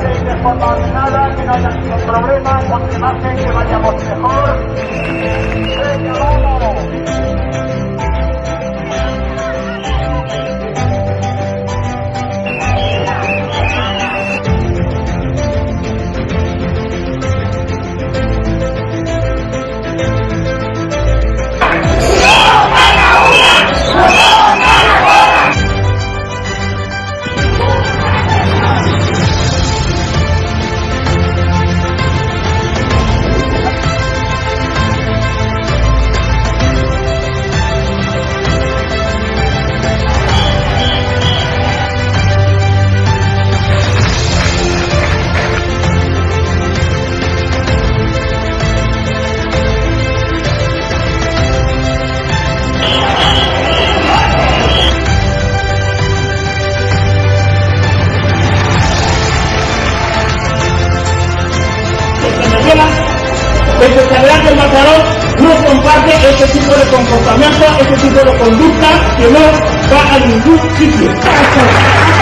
de forma ordenada, que no haya ningún problema, porque va a hacer que vayamos mejor. ¡Venga, vamos! El secretario del Mataró no comparte este tipo de comportamiento, este tipo de conducta que no va a ningún sitio.